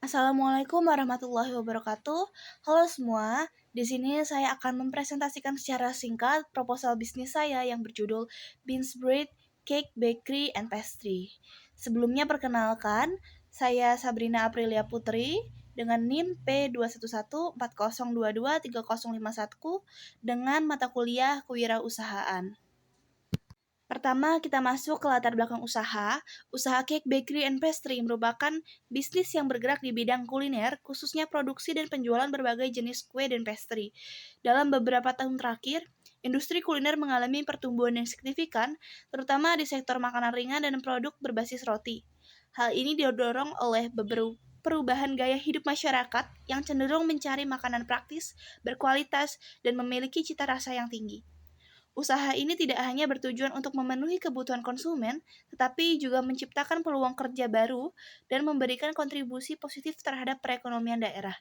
Assalamualaikum warahmatullahi wabarakatuh. Halo semua, di sini saya akan mempresentasikan secara singkat proposal bisnis saya yang berjudul Beans Bread Cake Bakery and Pastry. Sebelumnya perkenalkan, saya Sabrina Aprilia Putri dengan NIM P21140223051 dengan mata kuliah kewirausahaan. Pertama, kita masuk ke latar belakang usaha. Usaha Cake Bakery and Pastry merupakan bisnis yang bergerak di bidang kuliner, khususnya produksi dan penjualan berbagai jenis kue dan pastry. Dalam beberapa tahun terakhir, industri kuliner mengalami pertumbuhan yang signifikan, terutama di sektor makanan ringan dan produk berbasis roti. Hal ini didorong oleh beberapa perubahan gaya hidup masyarakat yang cenderung mencari makanan praktis, berkualitas, dan memiliki cita rasa yang tinggi. Usaha ini tidak hanya bertujuan untuk memenuhi kebutuhan konsumen, tetapi juga menciptakan peluang kerja baru dan memberikan kontribusi positif terhadap perekonomian daerah.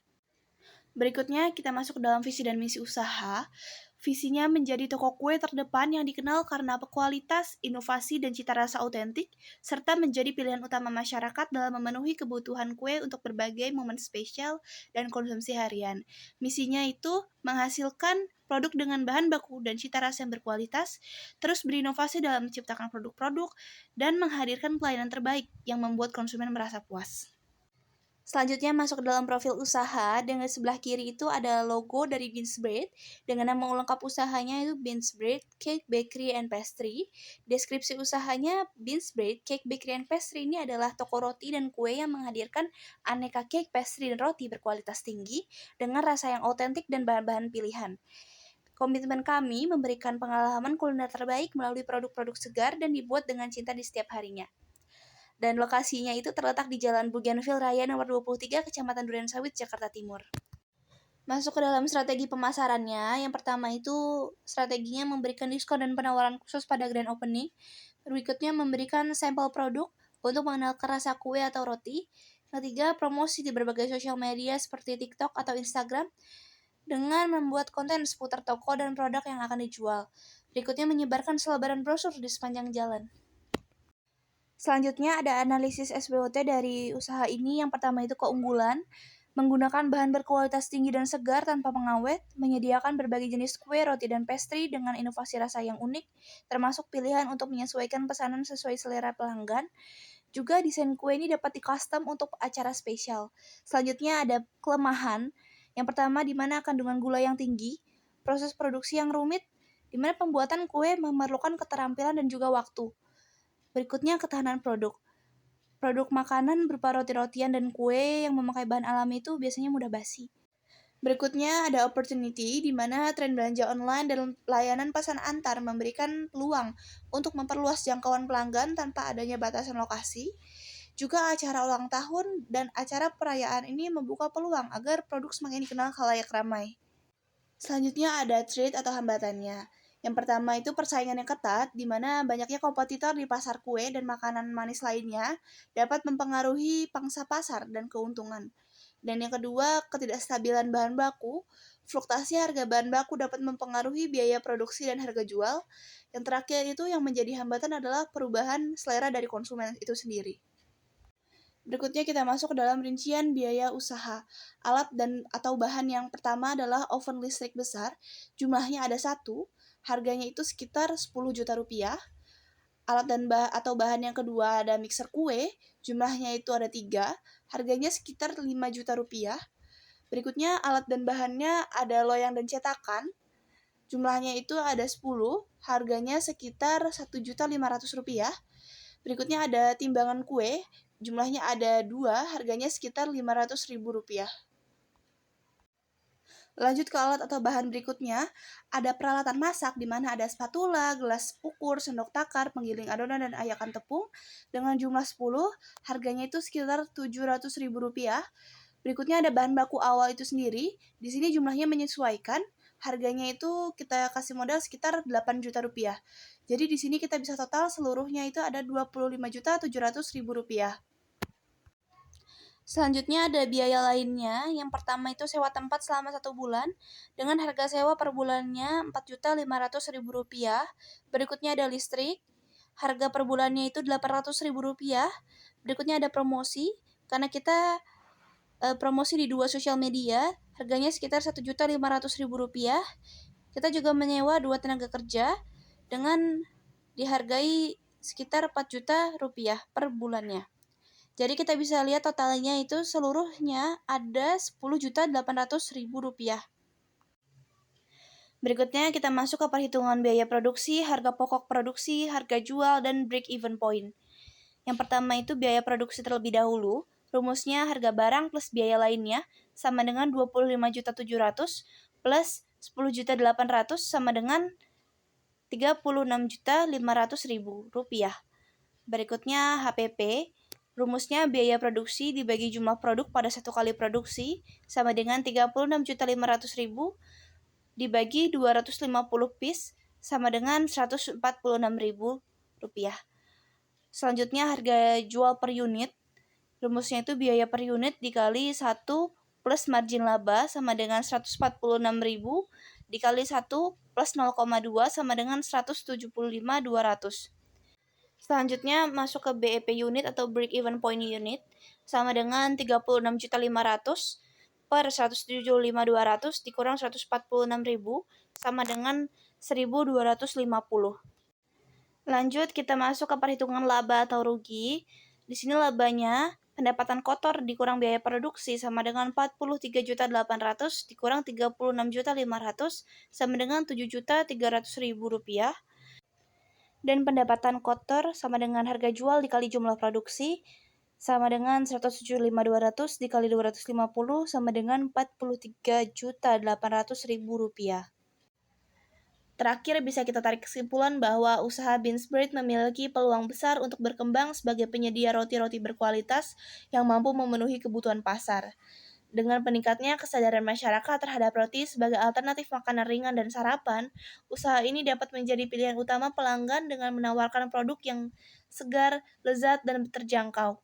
Berikutnya, kita masuk ke dalam visi dan misi usaha. Visinya menjadi toko kue terdepan yang dikenal karena kualitas, inovasi, dan cita rasa autentik, serta menjadi pilihan utama masyarakat dalam memenuhi kebutuhan kue untuk berbagai momen spesial dan konsumsi harian. Misinya itu menghasilkan produk dengan bahan baku dan cita rasa yang berkualitas, terus berinovasi dalam menciptakan produk-produk, dan menghadirkan pelayanan terbaik yang membuat konsumen merasa puas. Selanjutnya masuk ke dalam profil usaha, dengan sebelah kiri itu ada logo dari Beans Bread, dengan nama lengkap usahanya itu Beans Bread Cake Bakery and Pastry. Deskripsi usahanya, Beans Bread Cake Bakery and Pastry ini adalah toko roti dan kue yang menghadirkan aneka cake, pastry, dan roti berkualitas tinggi dengan rasa yang otentik dan bahan-bahan pilihan. Komitmen kami memberikan pengalaman kuliner terbaik melalui produk-produk segar dan dibuat dengan cinta di setiap harinya. Dan lokasinya itu terletak di Jalan Bougainville Raya nomor 23, Kecamatan Durensawit, Jakarta Timur. Masuk ke dalam strategi pemasarannya, yang pertama itu strateginya memberikan diskon dan penawaran khusus pada grand opening. Berikutnya memberikan sampel produk untuk mengenalkan rasa kue atau roti. Ketiga, promosi di berbagai sosial media seperti TikTok atau Instagram dengan membuat konten seputar toko dan produk yang akan dijual. Berikutnya menyebarkan selebaran brosur di sepanjang jalan. Selanjutnya ada analisis SWOT dari usaha ini. Yang pertama itu keunggulan, menggunakan bahan berkualitas tinggi dan segar tanpa pengawet, menyediakan berbagai jenis kue, roti, dan pastry dengan inovasi rasa yang unik, termasuk pilihan untuk menyesuaikan pesanan sesuai selera pelanggan. Juga desain kue ini dapat di-custom untuk acara spesial. Selanjutnya ada kelemahan. Yang pertama di mana kandungan gula yang tinggi, proses produksi yang rumit, di mana pembuatan kue memerlukan keterampilan dan juga waktu. Berikutnya ketahanan produk. Produk makanan berupa roti-rotian dan kue yang memakai bahan alami itu biasanya mudah basi. Berikutnya ada opportunity, di mana tren belanja online dan layanan pesan antar memberikan peluang untuk memperluas jangkauan pelanggan tanpa adanya batasan lokasi. Juga acara ulang tahun dan acara perayaan ini membuka peluang agar produk semakin dikenal khalayak ramai. Selanjutnya ada threat atau hambatannya. Yang pertama itu persaingan yang ketat, di mana banyaknya kompetitor di pasar kue dan makanan manis lainnya dapat mempengaruhi pangsa pasar dan keuntungan. Dan yang kedua, ketidakstabilan bahan baku. Fluktuasi harga bahan baku dapat mempengaruhi biaya produksi dan harga jual. Yang terakhir itu yang menjadi hambatan adalah perubahan selera dari konsumen itu sendiri. Berikutnya kita masuk ke dalam rincian biaya usaha. Alat dan atau bahan yang pertama adalah oven listrik besar, jumlahnya ada 1, harganya itu sekitar 10 juta rupiah. Alat dan atau bahan yang kedua ada mixer kue, jumlahnya itu ada 3, harganya sekitar 5 juta rupiah. Berikutnya alat dan bahannya ada loyang dan cetakan, jumlahnya itu ada 10, harganya sekitar 1.500.000 rupiah. Berikutnya ada timbangan kue, jumlahnya ada 2, harganya sekitar 500.000 rupiah. Lanjut ke alat atau bahan berikutnya, ada peralatan masak di mana ada spatula, gelas ukur, sendok takar, penggiling adonan, dan ayakan tepung dengan jumlah 10, harganya itu sekitar 700.000 rupiah. Berikutnya ada bahan baku awal itu sendiri, di sini jumlahnya menyesuaikan, harganya itu kita kasih modal sekitar 8 juta rupiah. Jadi di sini kita bisa total seluruhnya itu ada 25.700.000 rupiah. Selanjutnya ada biaya lainnya. Yang pertama itu sewa tempat selama 1 bulan dengan harga sewa per bulannya 4.500.000 rupiah. Berikutnya ada listrik, harga per bulannya itu 800.000 rupiah. Berikutnya ada promosi, karena kita promosi di 2 sosial media, harganya sekitar Rp1.500.000. Kita juga menyewa 2 tenaga kerja dengan dihargai sekitar Rp4 juta per bulannya. Jadi kita bisa lihat totalnya itu seluruhnya ada Rp10.800.000. Berikutnya kita masuk ke perhitungan biaya produksi, harga pokok produksi, harga jual, dan break-even point. Yang pertama itu biaya produksi terlebih dahulu. Rumusnya harga barang plus biaya lainnya sama dengan 25.700.000 plus 10.800.000 sama dengan Rp36.500.000. Berikutnya HPP. Rumusnya biaya produksi dibagi jumlah produk pada satu kali produksi sama dengan Rp36.500.000 dibagi 250 piece sama dengan Rp146.000. Selanjutnya harga jual per unit. Rumusnya itu biaya per unit dikali 1 plus margin laba sama dengan 146.000 dikali 1 plus 0,2 sama dengan 175.200. Selanjutnya masuk ke BEP unit atau break even point unit sama dengan 36.500 per 175.200 dikurang 146.000 sama dengan 1.250. Lanjut kita masuk ke perhitungan laba atau rugi. Di sini labanya pendapatan kotor dikurang biaya produksi sama dengan 43.800 dikurang 36.500 sama dengan 7.300.000 rupiah. Dan pendapatan kotor sama dengan harga jual dikali jumlah produksi sama dengan 175.200 dikali 250 sama dengan 43.800.000 rupiah. Terakhir bisa kita tarik kesimpulan bahwa usaha Beansbread memiliki peluang besar untuk berkembang sebagai penyedia roti-roti berkualitas yang mampu memenuhi kebutuhan pasar. Dengan meningkatnya kesadaran masyarakat terhadap roti sebagai alternatif makanan ringan dan sarapan, usaha ini dapat menjadi pilihan utama pelanggan dengan menawarkan produk yang segar, lezat, dan terjangkau.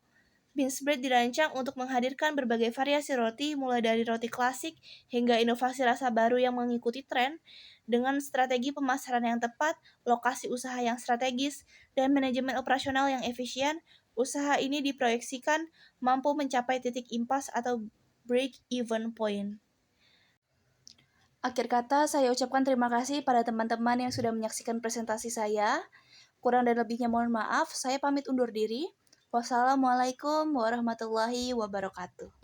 Beansbread dirancang untuk menghadirkan berbagai variasi roti, mulai dari roti klasik hingga inovasi rasa baru yang mengikuti tren, dengan strategi pemasaran yang tepat, lokasi usaha yang strategis, dan manajemen operasional yang efisien. Usaha ini diproyeksikan mampu mencapai titik impas atau break-even point. Akhir kata, saya ucapkan terima kasih pada teman-teman yang sudah menyaksikan presentasi saya. Kurang dan lebihnya mohon maaf, saya pamit undur diri. Wassalamualaikum warahmatullahi wabarakatuh.